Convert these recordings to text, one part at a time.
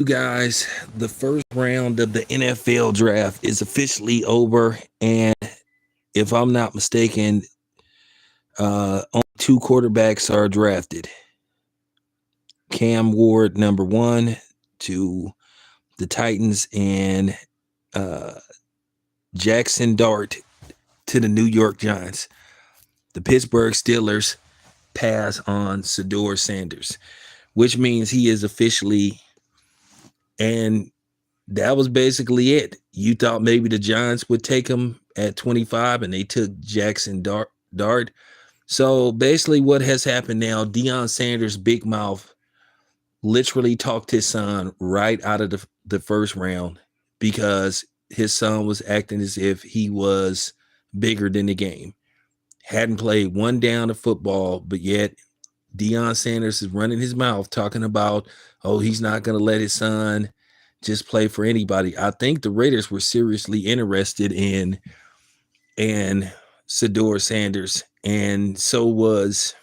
You guys, the first round of the NFL draft is officially over, and if I'm not mistaken, only two quarterbacks are drafted. Cam Ward, number one, to the Titans, and uh, Jackson Dart to the New York Giants. The Pittsburgh Steelers pass on Shedeur Sanders, which means he is officially, and that was basically it. You thought maybe the Giants would take him at 25, and they took Jackson Dart. So basically, what has happened now, Deion Sanders' big mouth literally talked his son right out of the first round because his son was acting as if he was bigger than the game. Hadn't played one down of football, but yet Deion Sanders is running his mouth talking about, oh, he's not going to let his son just play for anybody. I think the Raiders were seriously interested in Shedeur Sanders, and so was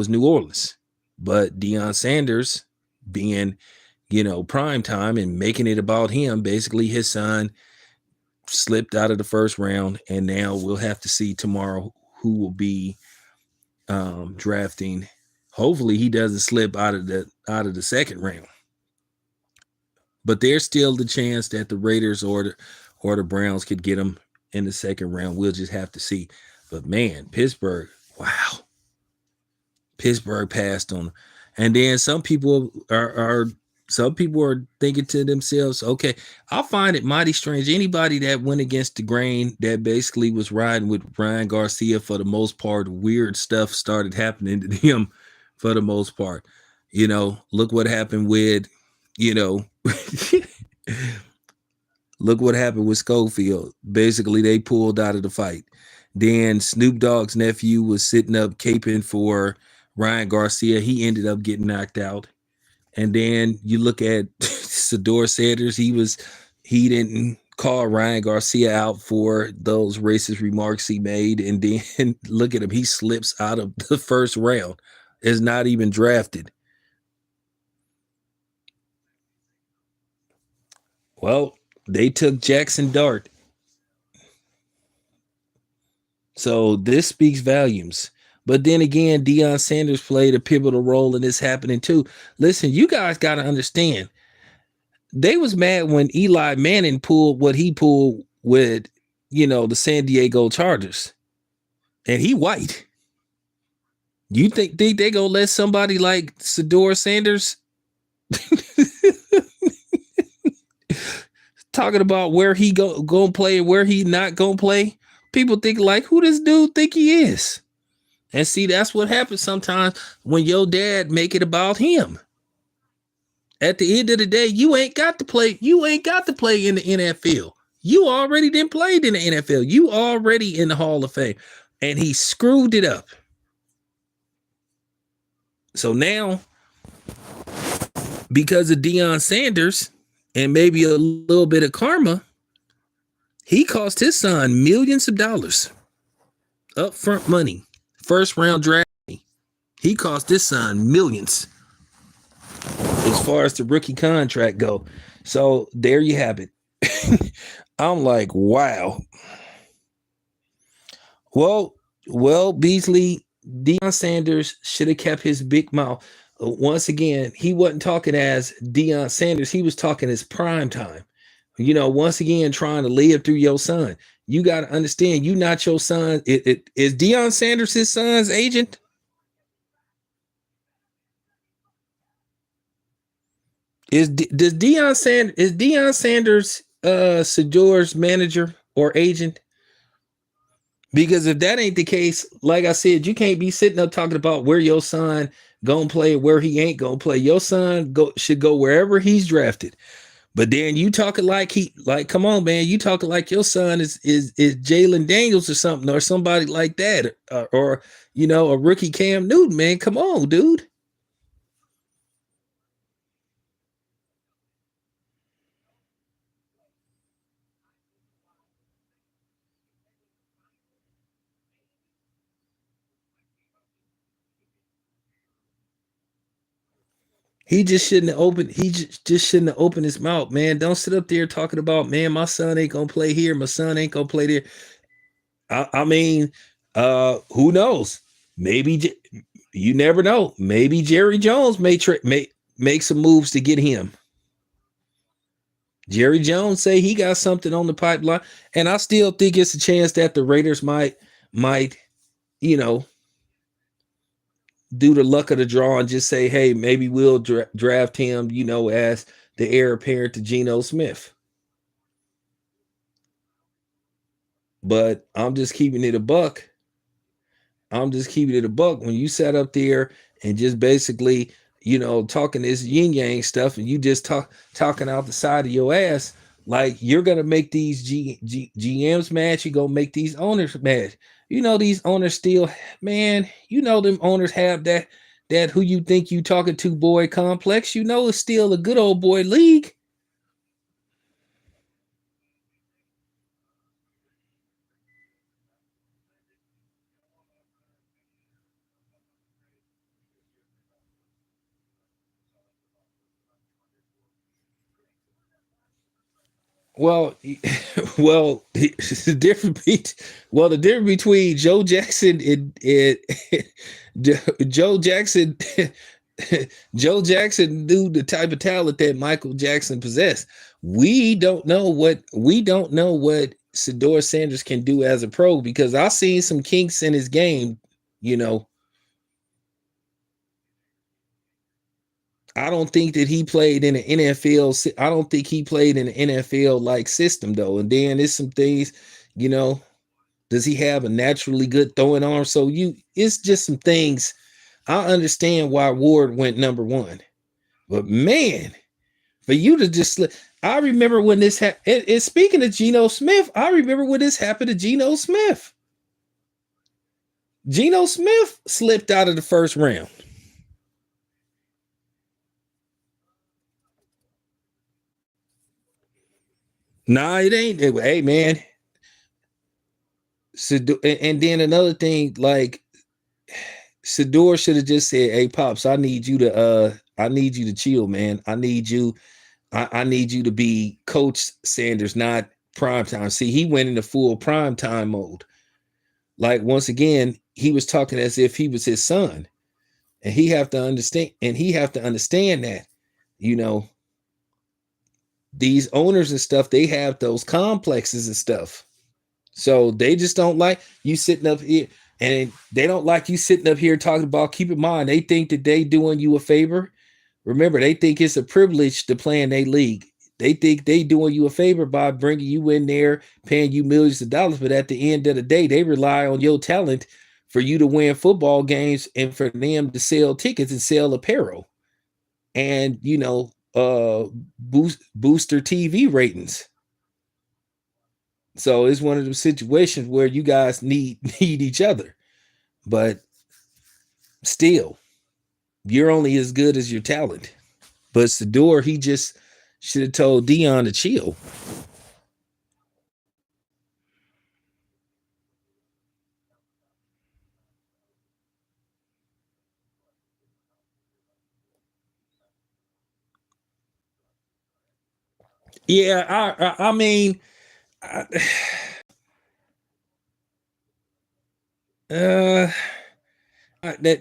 New Orleans. But Deion Sanders being, prime time and making it about him, basically his son slipped out of the first round, and now we'll have to see tomorrow who will be drafting. Hopefully he doesn't slip out of the second round. But there's still the chance that the Raiders or the Browns could get him in the second round. We'll just have to see. But man, Pittsburgh, wow. Pittsburgh passed on. And then some people are thinking to themselves, okay, I find it mighty strange. Anybody that went against the grain, that basically was riding with Ryan Garcia for the most part, weird stuff started happening to them for the most part. Look what happened with, you know, look what happened with Schofield. Basically, they pulled out of the fight. Then Snoop Dogg's nephew was sitting up caping for Ryan Garcia. He ended up getting knocked out. And then you look at Shedeur Sanders. He didn't call Ryan Garcia out for those racist remarks he made. And then look at him. He slips out of the first round. Is not even drafted. Well, they took Jackson Dart. So this speaks volumes. But then again, Deion Sanders played a pivotal role in this happening too. Listen, you guys got to understand. They was mad when Eli Manning pulled what he pulled with, the San Diego Chargers. And he white. You think they gonna let somebody like Shedeur Sanders talking about where he gonna play and where he not gonna play? People think like, who this dude think he is? And see, that's what happens sometimes when your dad make it about him. At the end of the day, you ain't got to play. You ain't got to play in the NFL. You already didn't play in the NFL. You already in the Hall of Fame. And he screwed it up. So now, because of Deion Sanders and maybe a little bit of karma, he cost his son millions of dollars. Upfront money. First round draft. He cost his son millions as far as the rookie contract go. So there you have it. I'm like, wow. Well, Beasley, Deion Sanders should have kept his big mouth. Once again, he wasn't talking as Deion Sanders. He was talking as prime time. Once again, trying to live through your son. You got to understand, you not your son. Is Deion Sanders his son's agent? Is Deion Sanders Shedeur's manager or agent? Because if that ain't the case, like I said, you can't be sitting up talking about where your son gonna play, where he ain't gonna play. Your son should go wherever he's drafted. But then you talking like come on, man, you talking like your son is Jalen Daniels or something or somebody like that, or a rookie Cam Newton, man. Come on, dude. He just shouldn't have opened. Just shouldn't have opened his mouth, man. Don't sit up there talking about, man, my son ain't gonna play here. My son ain't gonna play there. I mean, who knows? Maybe you never know. Maybe Jerry Jones may make some moves to get him. Jerry Jones say he got something on the pipeline, and I still think it's a chance that the Raiders might you know do the luck of the draw and just say, hey, maybe we'll draft him, as the heir apparent to Geno Smith. But I'm just keeping it a buck. When you sat up there and just basically, talking this yin yang stuff, and you just talking out the side of your ass, like you're gonna make these GMs mad, you're gonna make these owners mad. These owners still, man, them owners have that who you think you talking to boy complex. It's still a good old boy league. Well, well, the difference the difference between Joe Jackson and Joe Jackson, Joe Jackson knew the type of talent that Michael Jackson possessed. We don't know what Shedeur Sanders can do as a pro, because I've seen some kinks in his game. You know, I don't think that he played in an NFL. I don't think he played in an NFL like system though. And then there's some things, you know, does he have a naturally good throwing arm? So it's just some things. I understand why Ward went number one, but man, for you to just I remember when this happened. And speaking of Geno Smith, I remember when this happened to Geno Smith. Geno Smith slipped out of the first round. Nah, it ain't. Hey, man. And then another thing, like Shedeur should have just said, "Hey, pops, I need you to chill, man. I need you to be Coach Sanders, not prime time." See, he went into full prime time mode. Like once again, he was talking as if he was his son, and he have to understand. And he have to understand that, you know, these owners and stuff, they have those complexes and stuff. So they just don't like you sitting up here, and they don't like you sitting up here talking about. Keep in mind, they think that they doing you a favor. Remember, they think it's a privilege to play in their league. They think they doing you a favor by bringing you in there, paying you millions of dollars. But at the end of the day, they rely on your talent for you to win football games and for them to sell tickets and sell apparel and booster TV ratings. So it's one of those situations where you guys need each other, but still, you're only as good as your talent. But Shedeur, he just should have told Deion to chill. Yeah, I mean, I, uh, that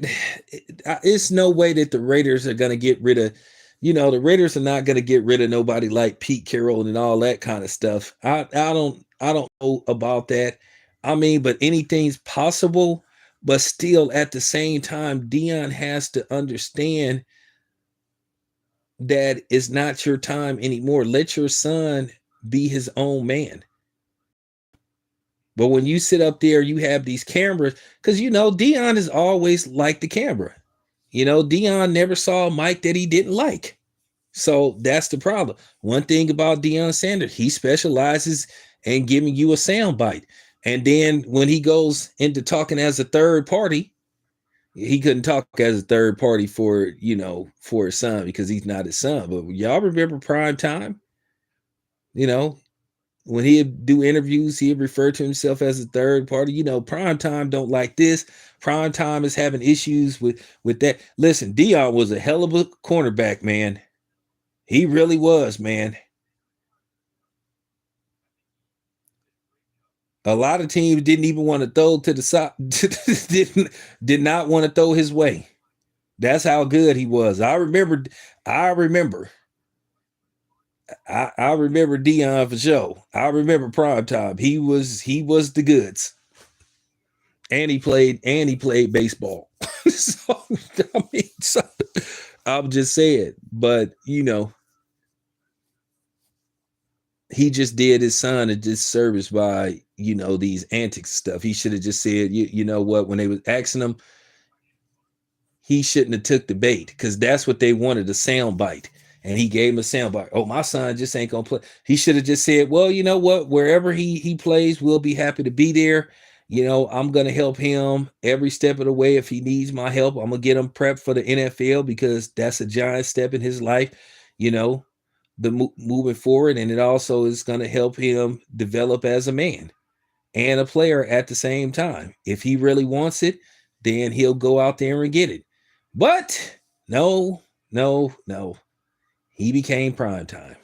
it's no way that the Raiders are going to get rid of. The Raiders are not going to get rid of nobody like Pete Carroll and all that kind of stuff. I don't know about that. I mean, but anything's possible. But still, at the same time, Deion has to understand that it's not your time anymore. Let your son be his own man. But when you sit up there, you have these cameras, because Deion is always like the camera. Deion never saw a mic that he didn't like. So that's the problem. One thing about Deion Sanders, he specializes in giving you a sound bite. And then when he goes into talking as a third party, he couldn't talk as a third party for his son, because he's not his son. But y'all remember prime time? You know, when he'd do interviews, he'd refer to himself as a third party. Prime time don't like this. Prime time is having issues with that. Listen, Deion was a hell of a cornerback, man. He really was, man. A lot of teams didn't even want to throw to the side, did not want to throw his way. That's how good he was. I remember, I remember Deion for sure. I remember prime time. He was the goods. And he played baseball. So I mean, so, I'm just saying, but he just did his son a disservice by these antics stuff. He should have just said, you know what, when they was asking him, he shouldn't have took the bait because that's what they wanted, a sound bite. And he gave him a sound bite. Oh, my son just ain't gonna play. He should have just said, well, you know what? Wherever he plays, we'll be happy to be there. I'm gonna help him every step of the way. If he needs my help, I'm gonna get him prepped for the NFL because that's a giant step in his life. You know, moving forward, and it also is gonna help him develop as a man and a player at the same time. If he really wants it, then he'll go out there and get it. But no, no, no. He became prime time.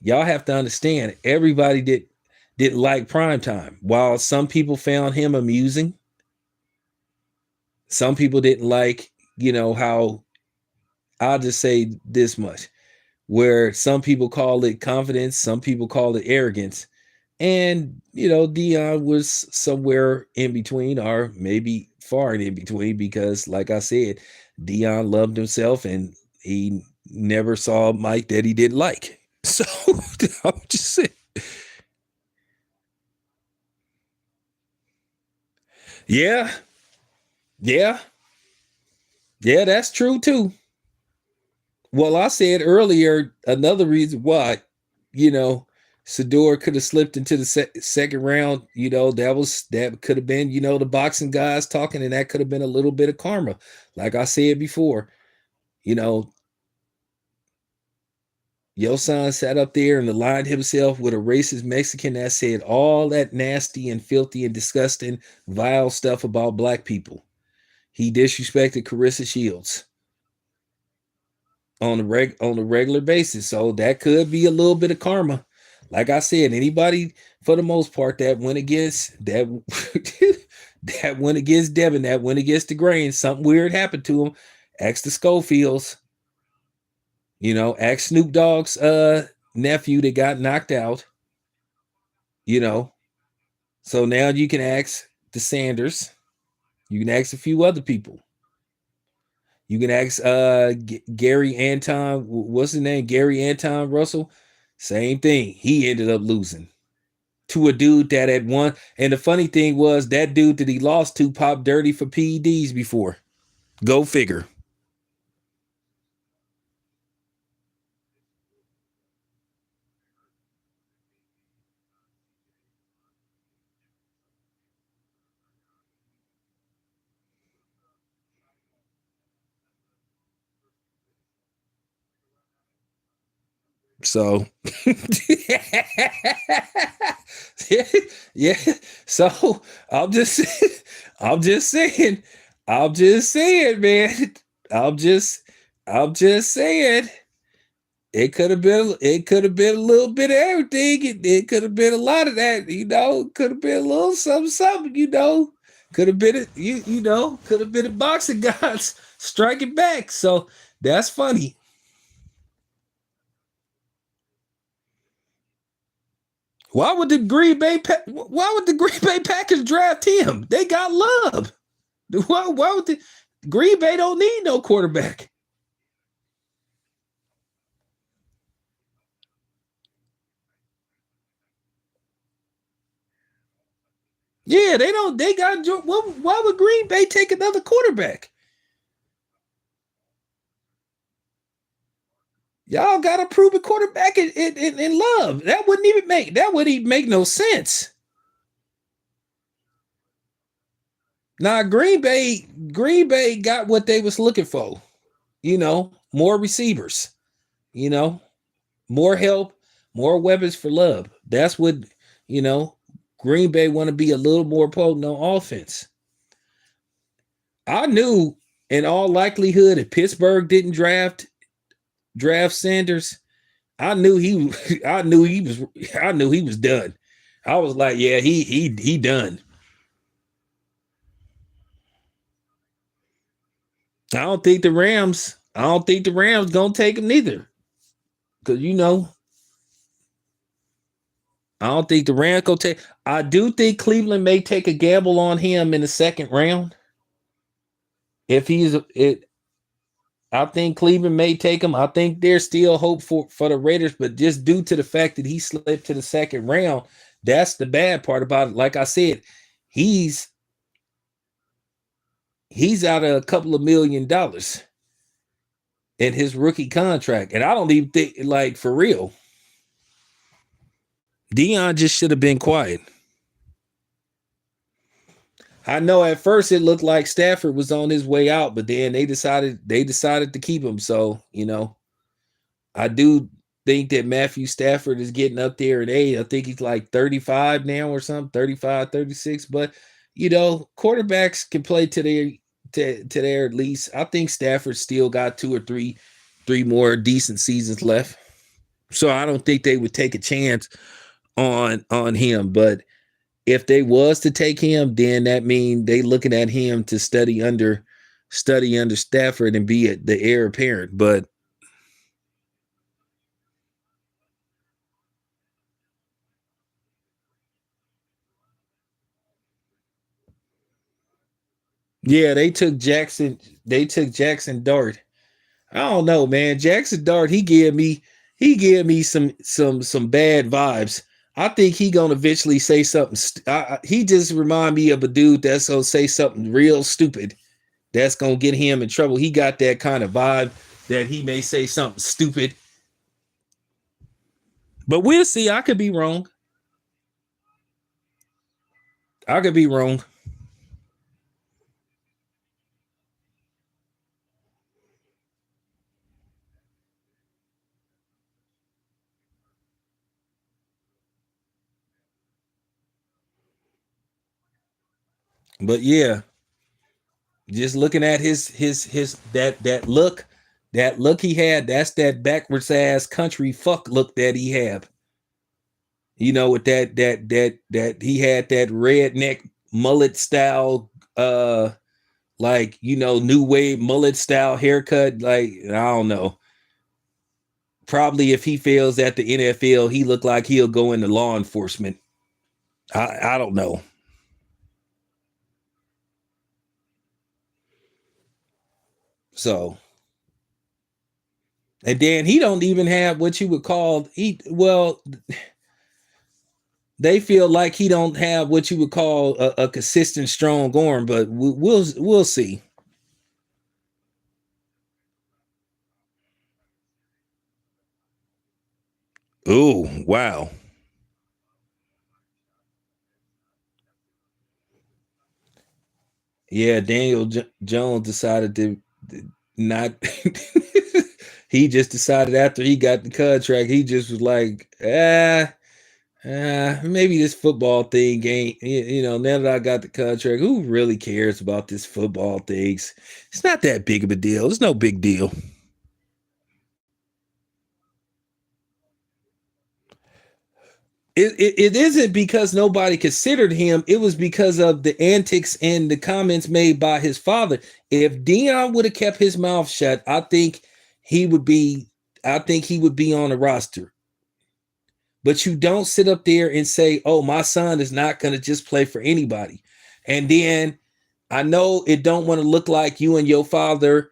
Y'all have to understand, everybody didn't like prime time. While some people found him amusing, some people didn't like, how, I'll just say this much, where some people call it confidence, some people call it arrogance. And, Deion was somewhere in between, or maybe far in between, because like I said, Deion loved himself and he never saw Mike that he didn't like. So I'm just saying. Yeah, yeah, yeah, that's true too. Well, I said earlier, another reason why, you know, Shedeur could have slipped into the second round. That could have been, the boxing guys talking, and that could have been a little bit of karma. Like I said before, you know, your son sat up there and aligned himself with a racist Mexican that said all that nasty and filthy and disgusting, vile stuff about black people. He disrespected Carissa Shields on a regular basis. So that could be a little bit of karma. Like I said, anybody for the most part that went against that that went against Devin, that went against the grain, something weird happened to him. Ask the Schofields, ask Snoop Dogg's nephew that got knocked out, you know. So now you can ask the Sanders. You can ask a few other people. You can ask Gary Anton, what's his name? Gary Anton Russell. Same thing. He ended up losing to a dude that had won. And the funny thing was that dude that he lost to popped dirty for PEDs before. Go figure. So yeah. So I'm just I'm just saying. I'm just saying, man. I'm just I'm just saying. It could have been a little bit of everything. It could have been a lot of that, could have been a little something, something. Could have been could have been a boxing guys striking back. So that's funny. Why would the Green Bay Packers draft him? They got love. Why would the Green Bay don't need no quarterback? Yeah, they don't. They got. Why would Green Bay take another quarterback? Y'all got to prove a quarterback in love. That wouldn't even make no sense. Now Green Bay got what they was looking for. More receivers. You know, more help, more weapons for love. That's what you know. Green Bay want to be a little more potent on offense. I knew in all likelihood if Pittsburgh didn't draft Sanders, I knew he I knew he was I knew he was done. I was like, yeah, he done. I don't think the Rams gonna take him neither. Cause I don't think the Rams gonna take. I do think Cleveland may take a gamble on him in the second round. If he's it, I think Cleveland may take him. I think there's still hope for the Raiders, but just due to the fact that he slipped to the second round, that's the bad part about it. Like I said, he's he's out of a couple of $1 million in his rookie contract, and I don't even think like for real. Deion just should have been quiet. I know at first it looked like Stafford was on his way out, but then they decided to keep him. So, I do think that Matthew Stafford is getting up there in age. I think he's like 35 now or something, 35, 36. But, quarterbacks can play to their at least. I think Stafford still got three more decent seasons left. So I don't think they would take a chance on him. But if they was to take him, then that mean they looking at him to study under Stafford and be the heir apparent. But yeah, they took Jackson. They took Jackson Dart. I don't know, man. Jackson Dart. He gave me some bad vibes. I think he gonna eventually say something. He just remind me of a dude that's gonna say something real stupid. That's gonna get him in trouble. He got that kind of vibe that he may say something stupid. But we'll see. I could be wrong. I could be wrong. But yeah, just looking at his that look he had, that's that backwards ass country fuck look that he had. With that he had that redneck mullet style, like new wave mullet style haircut. Like I don't know. Probably if he fails at the NFL, he looked like he'll go into law enforcement. I don't know. So and then he don't even have what you would call he well they feel like he don't have what you would call a consistent strong arm, but we'll see. Oh wow, yeah. Daniel Jones decided to not. He just decided after he got the contract, he just was like, maybe this football thing ain't. Now that I got the contract, who really cares about this football things? It's not that big of a deal. It's no big deal. It isn't because nobody considered him. It was because of the antics and the comments made by his father. If Deion would have kept his mouth shut, he would be. I think he would be on the roster. But you don't sit up there and say, "Oh, my son is not going to just play for anybody." And then I know it don't want to look like you and your father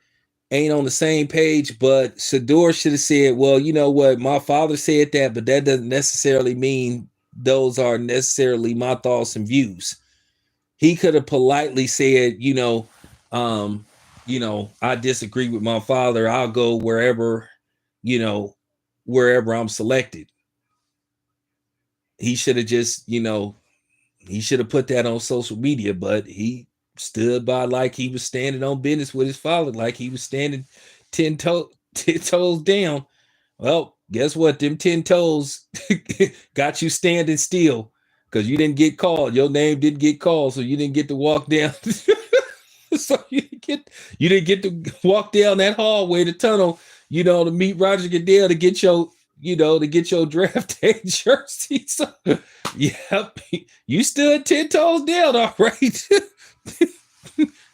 ain't on the same page, but Shedeur should have said, well, you know what, my father said that, but that doesn't necessarily mean those are necessarily my thoughts and views. He could have politely said, I disagree with my father. I'll go you know, wherever I'm selected. He should have just, he should have put that on social media, but he stood by like he was standing on business with his father, like he was standing 10 toes down. Well, guess what? Them 10 toes got you standing still because you didn't get called. Your name didn't get called, so you didn't get to walk down. So you didn't get to walk down that hallway, the tunnel, to meet Roger Goodell to get your draft day jersey. So, yep, you stood 10 toes down, all right.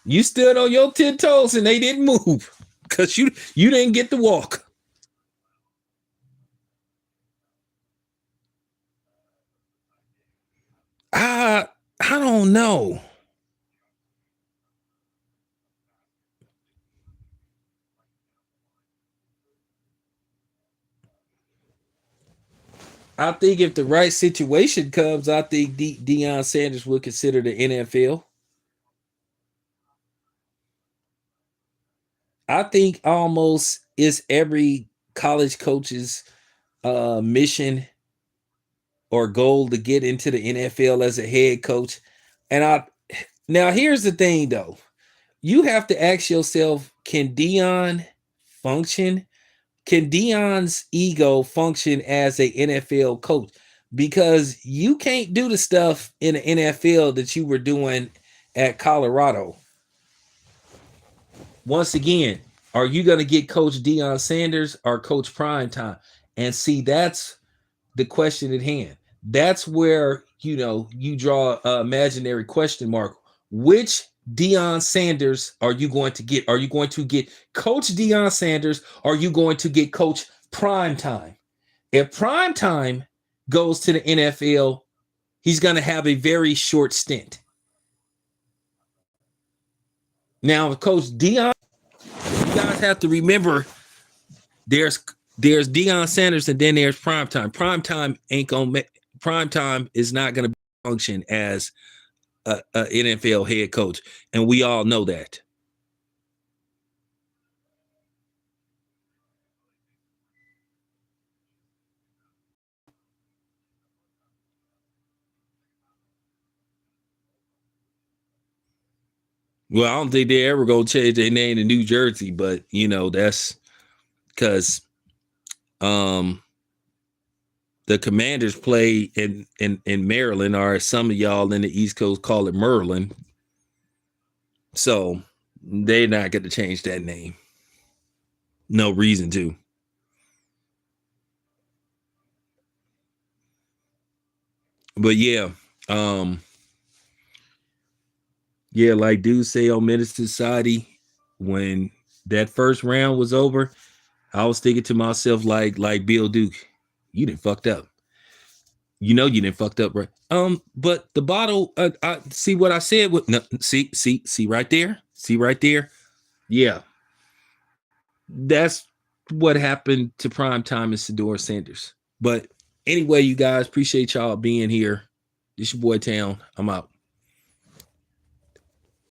You stood on your 10 toes and they didn't move because you didn't get to walk. I don't know. I think if the right situation comes, I think Deion Sanders would consider the NFL. I think almost it's every college coach's mission or goal to get into the NFL as a head coach. And now here's the thing though. You have to ask yourself, can Deion function? Can Deion's ego function as a NFL coach? Because you can't do the stuff in the NFL that you were doing at Colorado. Once again, are you going to get Coach Deion Sanders or Coach Primetime? And see, that's the question at hand. That's where you draw an imaginary question mark. Which Deion Sanders are you going to get? Are you going to get Coach Deion Sanders? Or are you going to get Coach Primetime? If Primetime goes to the NFL, he's going to have a very short stint. Now, Coach Deion, you guys have to remember there's Deion Sanders and then there's Primetime. Primetime is not going to function as a NFL head coach, and we all know that. Well, I don't think they're ever going to change their name to New Jersey, but that's because the Commanders play in Maryland, or some of y'all in the East Coast call it Merlin. So they're not going to change that name. No reason to. But yeah, like dudes say on Menace Society, when that first round was over, I was thinking to myself like Bill Duke, you done fucked up. You didn't fucked up, right? But the bottle, I see what I said. No, see right there, yeah, that's what happened to Prime Time and Shedeur Sanders. But anyway, you guys, appreciate y'all being here. This your boy Town. I'm out.